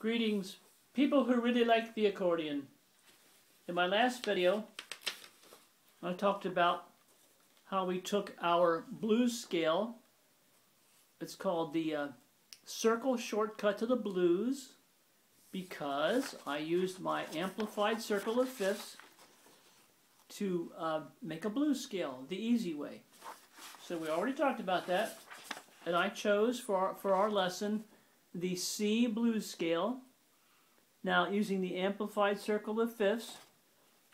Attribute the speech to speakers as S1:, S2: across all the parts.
S1: Greetings, people who really like the accordion. In my last video, I talked about how we took our blues scale. It's called the circle shortcut to the blues because I used my amplified circle of fifths to make a blues scale the easy way. So we already talked about that, and I chose for our lesson the C blues scale. Now, using the amplified circle of fifths,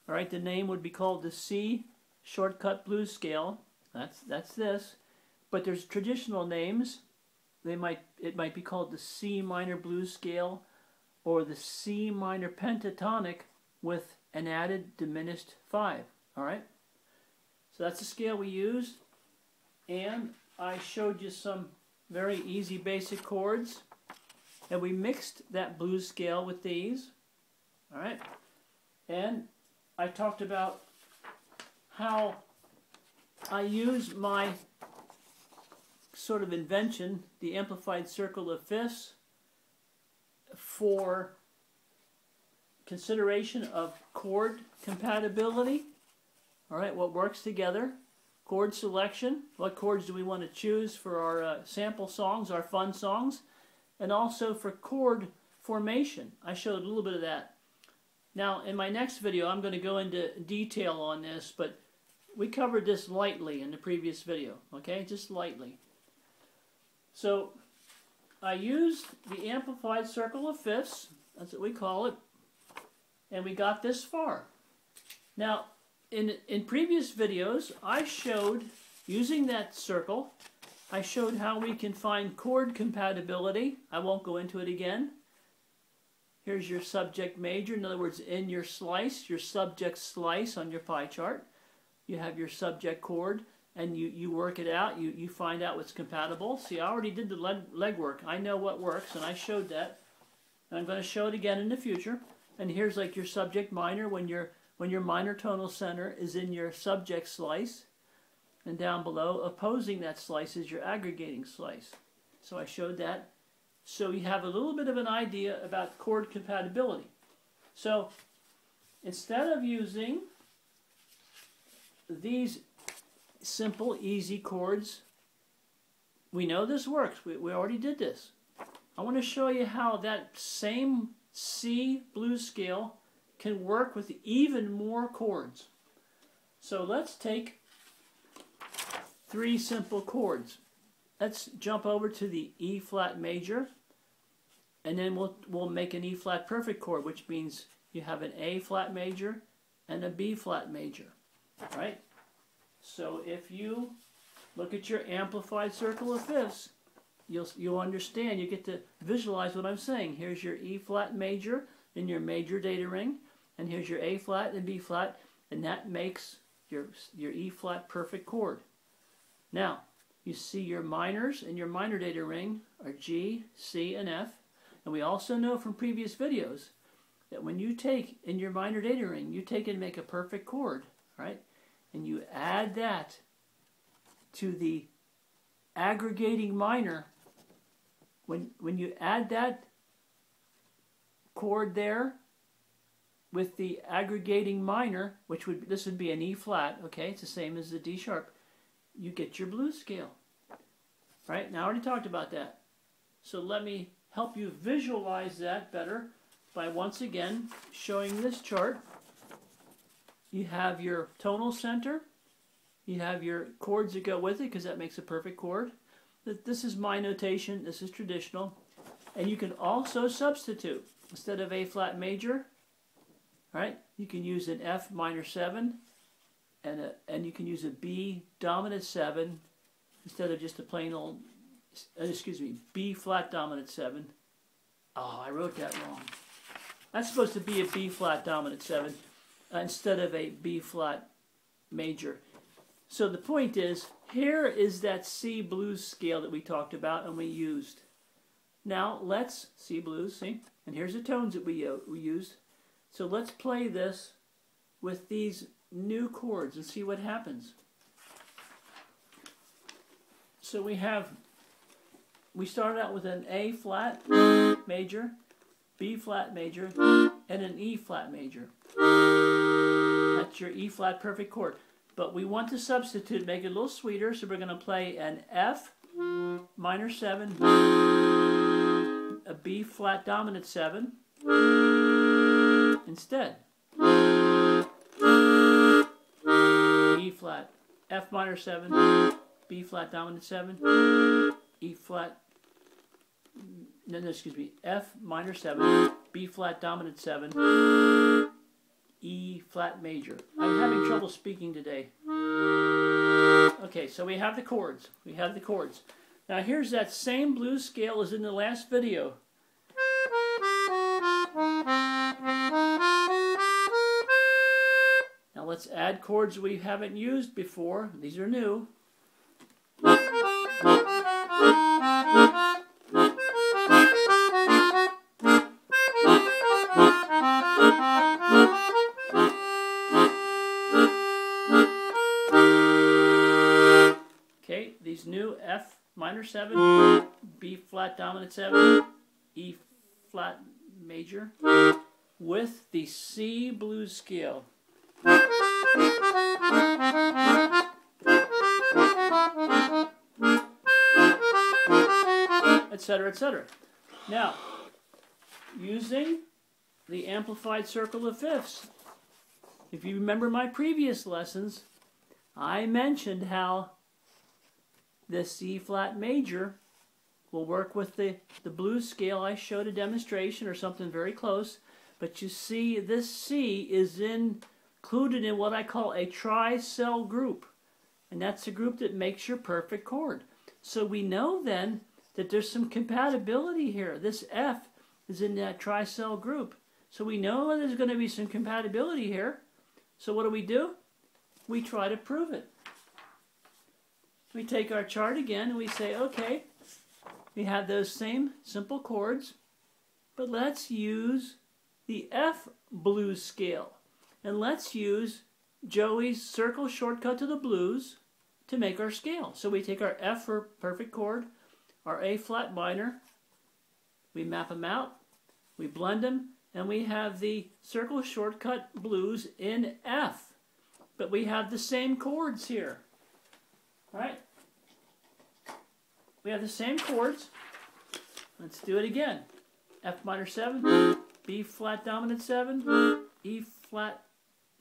S1: all right, the name would be called the C shortcut blues scale. That's this. But there's traditional names. It might be called the C minor blues scale or the C minor pentatonic with an added diminished 5. All right? So that's the scale we used. And I showed you some very easy basic chords. And we mixed that blues scale with these. All right? And I talked about how I use my sort of invention, the amplified circle of fifths, for consideration of chord compatibility. All right, what works together, chord selection, what chords do we want to choose for our sample songs, our fun songs, and also for chord formation. I showed a little bit of that. Now, in my next video, I'm going to go into detail on this, but we covered this lightly in the previous video, okay? Just lightly. So, I used the amplified circle of fifths, that's what we call it, and we got this far. Now, in previous videos, I showed, using that circle, I showed how we can find chord compatibility. I won't go into it again. Here's your subject major. In other words, in your slice, your subject slice on your pie chart, you have your subject chord, and you work it out. You find out what's compatible. See, I already did the legwork. I know what works, and I showed that. And I'm going to show it again in the future. And here's like your subject minor when your minor tonal center is in your subject slice. And down below, opposing that slice is your aggregating slice. So I showed that. So you have a little bit of an idea about chord compatibility. So instead of using these simple, easy chords, we know this works. We already did this. I want to show you how that same C blues scale can work with even more chords. So let's take 3 simple chords. Let's jump over to the E flat major, and then we'll make an E flat perfect chord, which means you have an A flat major and a B flat major, right? So if you look at your amplified circle of fifths, you'll understand. You get to visualize what I'm saying. Here's your E flat major in your major data ring, and here's your A flat and B flat, and that makes your E flat perfect chord. Now, you see your minors in your minor data ring are G, C, and F. And we also know from previous videos that when you take in your minor data ring, you take and make a perfect chord, right? And you add that to the aggregating minor. When you add that chord there with the aggregating minor, this would be an E flat, okay? It's the same as the D sharp. You get your blues scale. Right? Now I already talked about that. So let me help you visualize that better by once again showing this chart. You have your tonal center. You have your chords that go with it because that makes a perfect chord. This is my notation. This is traditional. And you can also substitute. Instead of A flat major, right? You can use an F minor 7 and you can use a B dominant 7 instead of just a plain old, B flat dominant 7. Oh, I wrote that wrong. That's supposed to be a B flat dominant 7 instead of a B flat major. So the point is, here is that C blues scale that we talked about and we used. Now let's, C blues, see? And here's the tones that we used. So let's play this with these new chords and see what happens. So we started out with an A flat major, B flat major, and an E flat major. That's your E flat perfect chord. But we want to substitute, make it a little sweeter, so we're going to play an F minor 7, a B flat dominant 7 instead. E flat, F minor 7, B flat dominant 7, E flat, no, excuse me, F minor 7, B flat dominant 7, E flat major. I'm having trouble speaking today. Okay, so we have the chords. We have the chords. Now here's that same blues scale as in the last video. Now let's add chords we haven't used before. These are new. Okay, these new F minor 7, B flat dominant 7, E flat major, with the C blues scale. Etc., etc. Now, using the amplified circle of fifths, if you remember my previous lessons, I mentioned how the C flat major will work with the blues scale. I showed a demonstration or something very close, but you see this C is included in what I call a tri-cell group, and that's the group that makes your perfect chord. So we know then that there's some compatibility here. This F is in that tri-cell group. So we know there's going to be some compatibility here. So what do? We try to prove it. We take our chart again and we say, okay, we have those same simple chords, but let's use the F blues scale. And let's use Joey's circle shortcut to the blues to make our scale. So we take our F for perfect chord, our A flat minor, we map them out, we blend them, and we have the circle shortcut blues in F. But we have the same chords here. Right? We have the same chords. Let's do it again. F minor 7, B flat dominant 7, E flat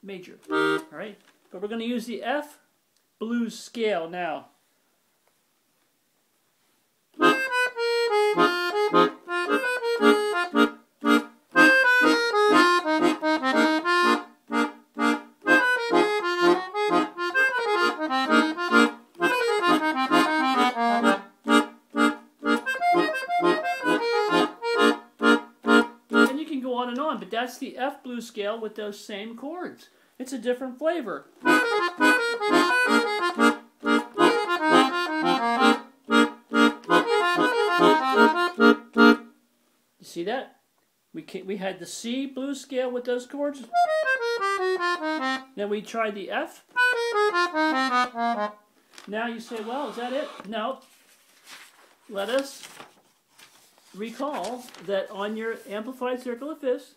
S1: major. All right? But we're going to use the F blues scale now. But that's the F blues scale with those same chords. It's a different flavor. You see that? We had the C blues scale with those chords. Then we tried the F. Now you say, well, is that it? No. Let us recall that on your amplified circle of fifths,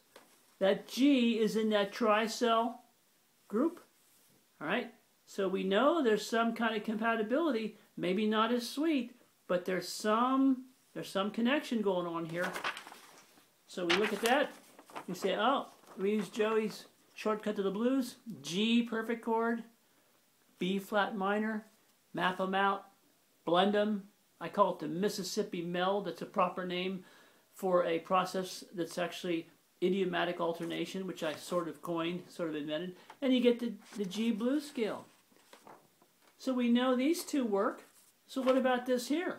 S1: that G is in that tri-cell group. All right? So we know there's some kind of compatibility, maybe not as sweet, but there's some connection going on here. So we look at that, we say, oh, we use Joey's shortcut to the blues, G perfect chord, B flat minor, map them out, blend them. I call it the Mississippi meld. That's a proper name for a process that's actually idiomatic alternation, which I sort of coined, sort of invented, and you get the G blues scale. So we know these two work. So what about this here?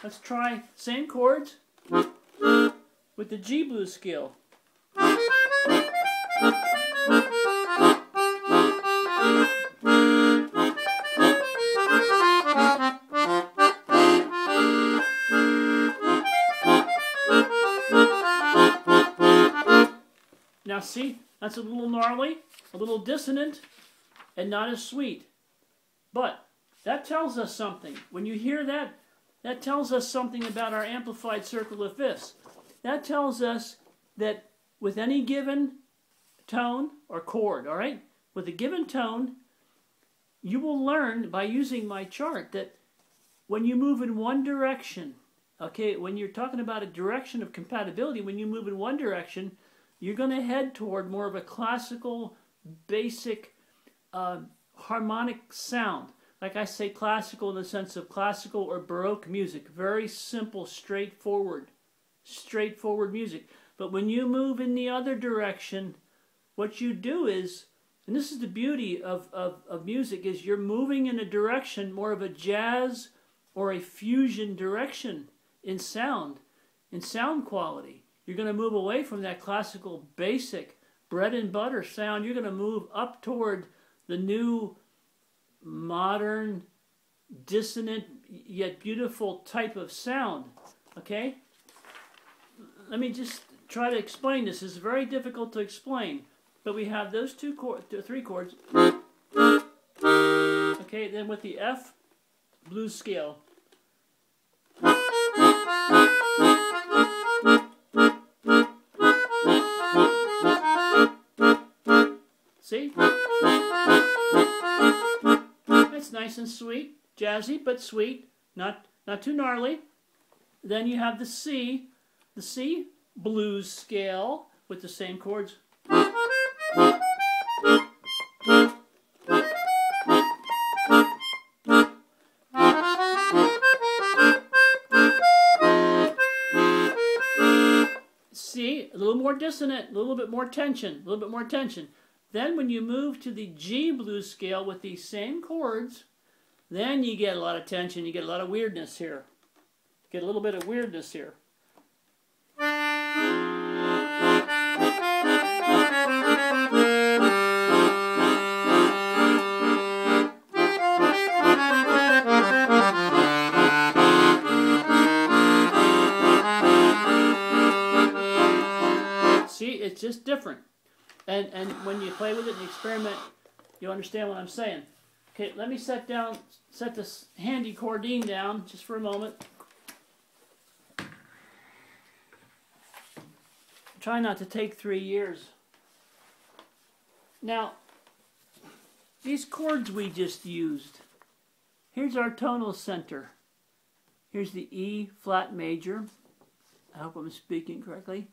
S1: Let's try same chords with the G blues scale. Now see, that's a little gnarly, a little dissonant, and not as sweet. But that tells us something. When you hear that, that tells us something about our amplified circle of fifths. that tells us that with any given tone or chord, all right, with a given tone, you will learn by using my chart that when you move in one direction, okay, when you're talking about a direction of compatibility, when you move in one direction, you're going to head toward more of a classical, basic, harmonic sound. Like I say, classical in the sense of classical or Baroque music. Very simple, straightforward music. But when you move in the other direction, what you do is, and this is the beauty of music, is you're moving in a direction, more of a jazz or a fusion direction in sound quality. You're going to move away from that classical, basic, bread and butter sound. You're going to move up toward the new, modern, dissonant, yet beautiful type of sound. Okay? Let me just try to explain this. It's very difficult to explain. But we have those three chords. Okay, then with the F blues scale. See? It's nice and sweet, jazzy but sweet, not too gnarly. Then you have the C blues scale with the same chords. See, a little more dissonant, a little bit more tension, Then when you move to the G blues scale with these same chords, then you get a lot of tension, you get a lot of weirdness here. Get a little bit of weirdness here. See, it's just different. And when you play with it and experiment, you'll understand what I'm saying. Okay, let me set this handy chordine down just for a moment. Try not to take 3 years. Now, these chords we just used. Here's our tonal center. Here's the E flat major. I hope I'm speaking correctly.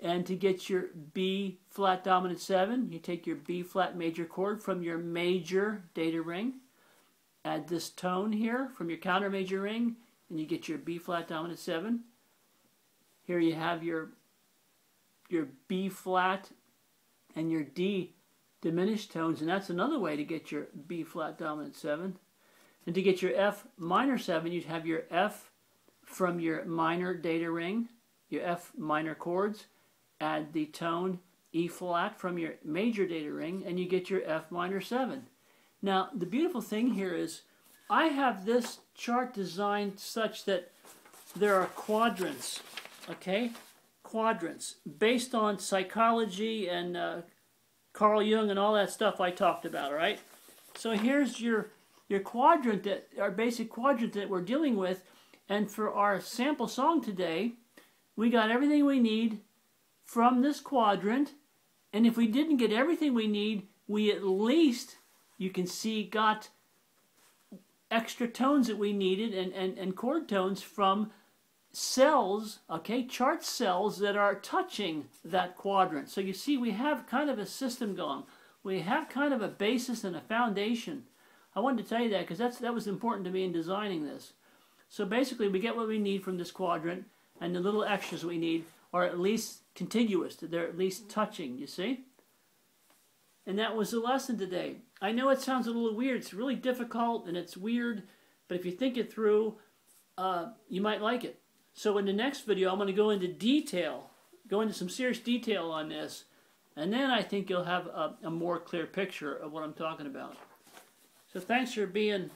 S1: And to get your B flat dominant 7, you take your B flat major chord from your major data ring. Add this tone here from your counter major ring, and you get your B flat dominant 7. Here you have your B flat and your D diminished tones, and that's another way to get your B flat dominant 7. And to get your F minor 7, you'd have your F from your minor data ring, your F minor chords. Add the tone E flat from your major data ring, and you get your F minor 7. Now, the beautiful thing here is I have this chart designed such that there are quadrants, okay? Quadrants, based on psychology and Carl Jung and all that stuff I talked about, right? So here's your quadrant, our basic quadrant that we're dealing with, and for our sample song today, we got everything we need from this quadrant, and if we didn't get everything we need, we at least, you can see, got extra tones that we needed and chord tones from cells, okay, chart cells that are touching that quadrant. So you see, we have kind of a system going. We have kind of a basis and a foundation. I wanted to tell you that because that was important to me in designing this. So basically, we get what we need from this quadrant, and the little extras we need are at least contiguous. They're at least touching, you see? And that was the lesson today. I know it sounds a little weird. It's really difficult and it's weird, but if you think it through, you might like it. So in the next video, I'm going to go into detail, go into some serious detail on this, and then I think you'll have a more clear picture of what I'm talking about. So thanks for being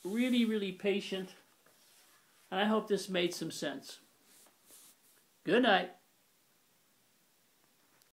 S1: really, really patient, and I hope this made some sense. Good night.